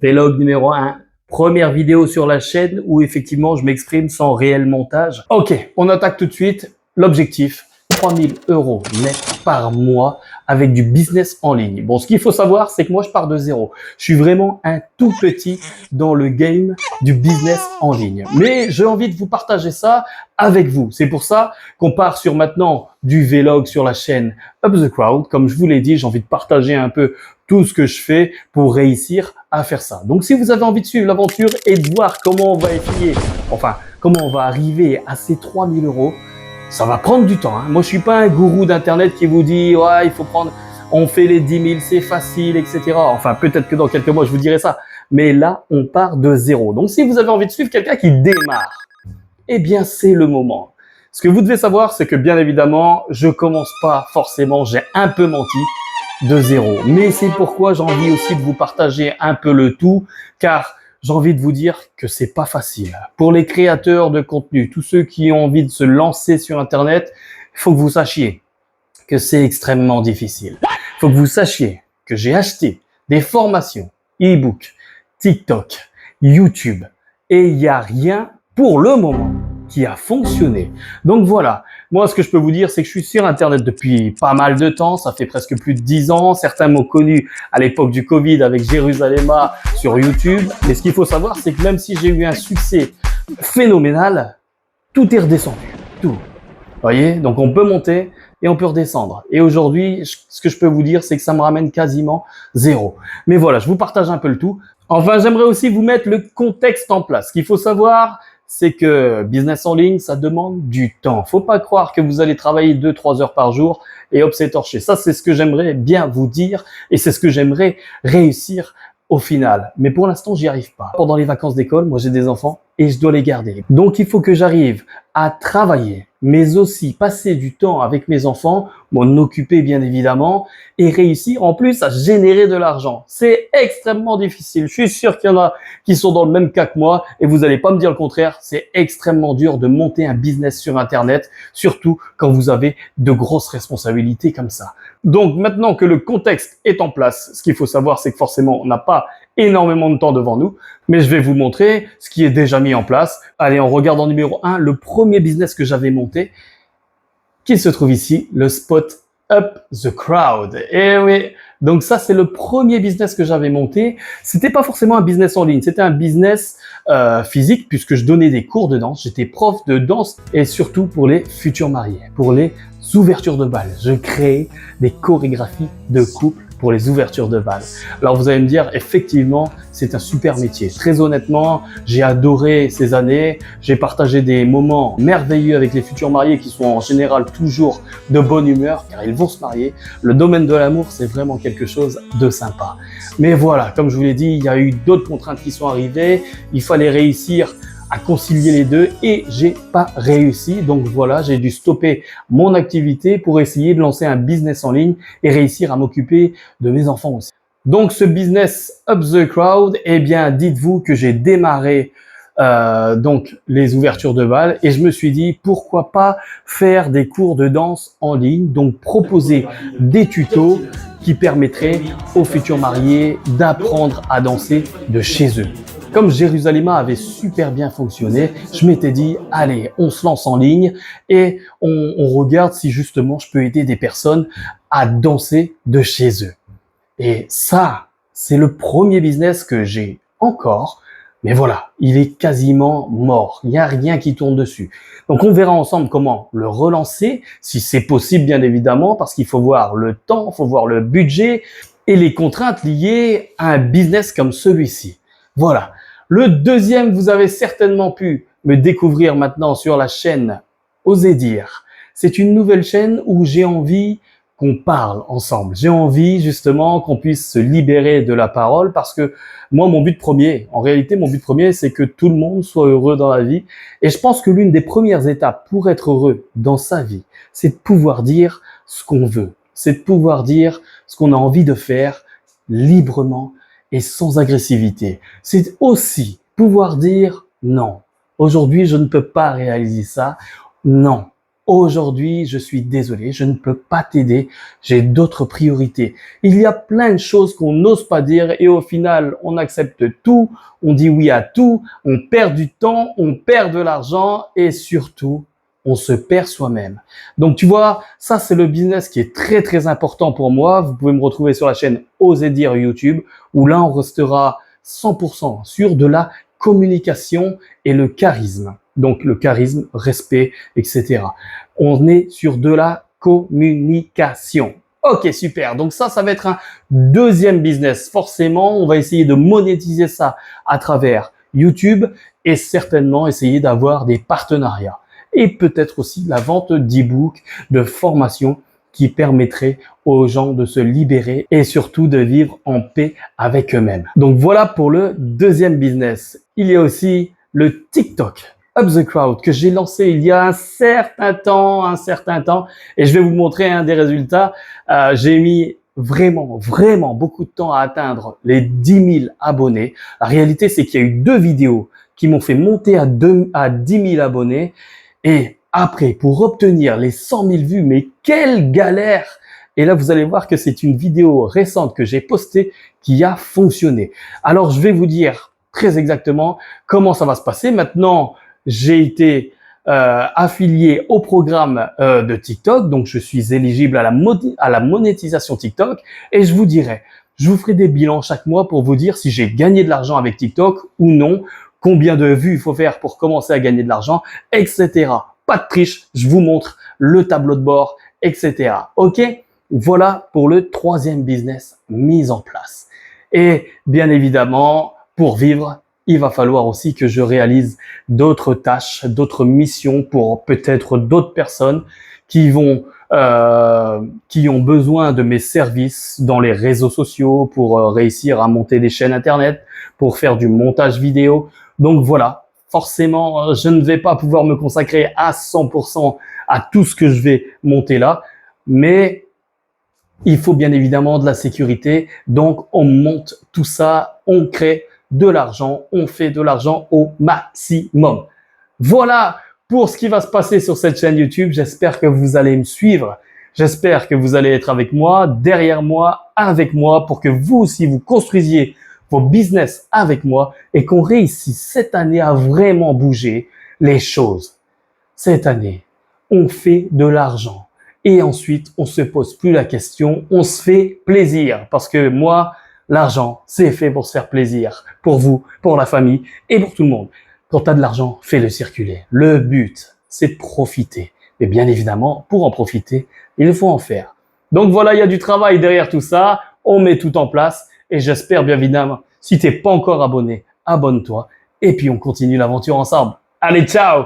Vlog numéro 1. Première vidéo sur la chaîne où effectivement je m'exprime sans réel montage. Ok, on attaque tout de suite. L'objectif, 3000 € net par mois avec du business en ligne. Bon, ce qu'il faut savoir, c'est que moi, je pars de zéro. Je suis vraiment un tout petit dans le game du business en ligne. Mais j'ai envie de vous partager ça avec vous. C'est pour ça qu'on part sur maintenant du vlog sur la chaîne Up the Crowd. Comme je vous l'ai dit, j'ai envie de partager un peu tout ce que je fais pour réussir à faire ça. Donc, si vous avez envie de suivre l'aventure et de voir comment on va essayer, enfin, comment on va arriver à ces 3000 €, ça va prendre du temps. Moi, je suis pas un gourou d'internet qui vous dit ouais, il faut prendre, on fait les 10 000, c'est facile, etc. Enfin, peut-être que dans quelques mois, je vous dirai ça. Mais là, on part de zéro. Donc, si vous avez envie de suivre quelqu'un qui démarre, eh bien, c'est le moment. Ce que vous devez savoir, c'est que bien évidemment, je commence pas forcément, j'ai un peu menti, de zéro. Mais c'est pourquoi j'ai envie aussi de vous partager un peu le tout, car j'ai envie de vous dire que c'est pas facile. Pour les créateurs de contenu, tous ceux qui ont envie de se lancer sur Internet, il faut que vous sachiez que c'est extrêmement difficile. Il faut que vous sachiez que j'ai acheté des formations, e-book, TikTok, YouTube, et il n'y a rien pour le moment qui a fonctionné. Donc voilà, moi ce que je peux vous dire, c'est que je suis sur Internet depuis pas mal de temps, ça fait presque plus de 10 ans. Certains m'ont connu à l'époque du Covid avec Jérusalema sur YouTube. Mais ce qu'il faut savoir, c'est que même si j'ai eu un succès phénoménal, tout est redescendu, tout. Vous voyez, donc on peut monter et on peut redescendre. Et aujourd'hui, ce que je peux vous dire, c'est que ça me ramène quasiment zéro. Mais voilà, je vous partage un peu le tout. Enfin, j'aimerais aussi vous mettre le contexte en place. Ce qu'il faut savoir, c'est que business en ligne, ça demande du temps. Faut pas croire que vous allez travailler 2-3 heures par jour et hop, c'est torché. Ça, c'est ce que j'aimerais bien vous dire et c'est ce que j'aimerais réussir au final. Mais pour l'instant, j'y arrive pas. Pendant les vacances d'école, moi, j'ai des enfants et je dois les garder. Donc, il faut que j'arrive à travailler, mais aussi passer du temps avec mes enfants, m'en occuper bien évidemment, et réussir en plus à générer de l'argent. C'est extrêmement difficile. Je suis sûr qu'il y en a qui sont dans le même cas que moi, et vous n'allez pas me dire le contraire. C'est extrêmement dur de monter un business sur Internet, surtout quand vous avez de grosses responsabilités comme ça. Donc maintenant que le contexte est en place, ce qu'il faut savoir, c'est que forcément, on n'a pas énormément de temps devant nous, mais je vais vous montrer ce qui est déjà mis en place. Allez, on regarde en numéro 1, le premier business que j'avais monté, qui se trouve ici, le spot Up the Crowd. Et oui, donc ça, c'est le premier business que j'avais monté. C'était pas forcément un business en ligne, c'était un business physique, puisque je donnais des cours de danse. J'étais prof de danse et surtout pour les futurs mariés, pour les ouvertures de bal. Je créais des chorégraphies de couple pour les ouvertures de bal. Alors vous allez me dire, effectivement, c'est un super métier. Très honnêtement, j'ai adoré ces années. J'ai partagé des moments merveilleux avec les futurs mariés qui sont en général toujours de bonne humeur car ils vont se marier. Le domaine de l'amour, c'est vraiment quelque chose de sympa. Mais voilà, comme je vous l'ai dit, il y a eu d'autres contraintes qui sont arrivées. Il fallait réussir à concilier les deux et j'ai pas réussi. Donc voilà, j'ai dû stopper mon activité pour essayer de lancer un business en ligne et réussir à m'occuper de mes enfants aussi. Donc ce business Up the Crowd, eh bien dites-vous que j'ai démarré donc les ouvertures de bal et je me suis dit pourquoi pas faire des cours de danse en ligne, donc proposer des tutos qui permettraient aux futurs mariés d'apprendre à danser de chez eux. Comme Jérusalema avait super bien fonctionné, je m'étais dit, allez, on se lance en ligne et on regarde si justement je peux aider des personnes à danser de chez eux. Et ça, c'est le premier business que j'ai encore, mais voilà, il est quasiment mort. Il n'y a rien qui tourne dessus. Donc on verra ensemble comment le relancer, si c'est possible bien évidemment, parce qu'il faut voir le temps, il faut voir le budget et les contraintes liées à un business comme celui-ci. Voilà. Le deuxième, vous avez certainement pu me découvrir maintenant sur la chaîne Osez dire. C'est une nouvelle chaîne où j'ai envie qu'on parle ensemble. J'ai envie justement qu'on puisse se libérer de la parole parce que moi, mon but premier, en réalité, mon but premier, c'est que tout le monde soit heureux dans la vie. Et je pense que l'une des premières étapes pour être heureux dans sa vie, c'est de pouvoir dire ce qu'on veut. C'est de pouvoir dire ce qu'on a envie de faire librement et sans agressivité. C'est aussi pouvoir dire non. Aujourd'hui, je ne peux pas réaliser ça. Non. aujourd'hui, je suis désolé, je ne peux pas t'aider, j'ai d'autres priorités. Il y a plein de choses qu'on n'ose pas dire et au final, on accepte tout, on dit oui à tout, on perd du temps, on perd de l'argent et surtout, on se perd soi-même. Donc tu vois, ça c'est le business qui est très très important pour moi. Vous pouvez me retrouver sur la chaîne Osez Dire YouTube où là on restera 100% sur de la communication et le charisme. Donc le charisme, respect, etc. On est sur de la communication. Ok, super. Donc ça va être un deuxième business. Forcément, on va essayer de monétiser ça à travers YouTube et certainement essayer d'avoir des partenariats. Et peut-être aussi la vente d'e-books, de formations qui permettraient aux gens de se libérer et surtout de vivre en paix avec eux-mêmes. Donc voilà pour le deuxième business. Il y a aussi le TikTok, Up the Crowd, que j'ai lancé il y a un certain temps, et je vais vous montrer un des résultats. J'ai mis vraiment beaucoup de temps à atteindre les 10 000 abonnés. La réalité, c'est qu'il y a eu 2 vidéos qui m'ont fait monter à 10 000 abonnés. Et après, pour obtenir les 100 000 vues, mais quelle galère! Et là, vous allez voir que c'est une vidéo récente que j'ai postée qui a fonctionné. Alors, je vais vous dire très exactement comment ça va se passer. Maintenant, j'ai été affilié au programme de TikTok, donc je suis éligible à la monétisation TikTok. Et je vous ferai des bilans chaque mois pour vous dire si j'ai gagné de l'argent avec TikTok ou non, combien de vues il faut faire pour commencer à gagner de l'argent, etc. Pas de triche, je vous montre le tableau de bord, etc. Ok? Voilà pour le troisième business mis en place. Et bien évidemment, pour vivre, il va falloir aussi que je réalise d'autres tâches, d'autres missions pour peut-être d'autres personnes qui ont besoin de mes services dans les réseaux sociaux pour réussir à monter des chaînes internet, pour faire du montage vidéo. Donc voilà, forcément, je ne vais pas pouvoir me consacrer à 100% à tout ce que je vais monter là, mais il faut bien évidemment de la sécurité. Donc on monte tout ça, on crée de l'argent, on fait de l'argent au maximum. Voilà pour ce qui va se passer sur cette chaîne YouTube. J'espère que vous allez me suivre. J'espère que vous allez être avec moi, derrière moi, avec moi, pour que vous aussi vous construisiez vos business avec moi et qu'on réussisse cette année à vraiment bouger les choses. Cette année, on fait de l'argent et ensuite on se pose plus la question, on se fait plaisir parce que moi, l'argent, c'est fait pour se faire plaisir, pour vous, pour la famille et pour tout le monde. Quand tu as de l'argent, fais-le circuler. Le but, c'est de profiter. Mais bien évidemment, pour en profiter, il faut en faire. Donc voilà, il y a du travail derrière tout ça. On met tout en place et j'espère bien évidemment, si tu n'es pas encore abonné, abonne-toi et puis on continue l'aventure ensemble. Allez, ciao!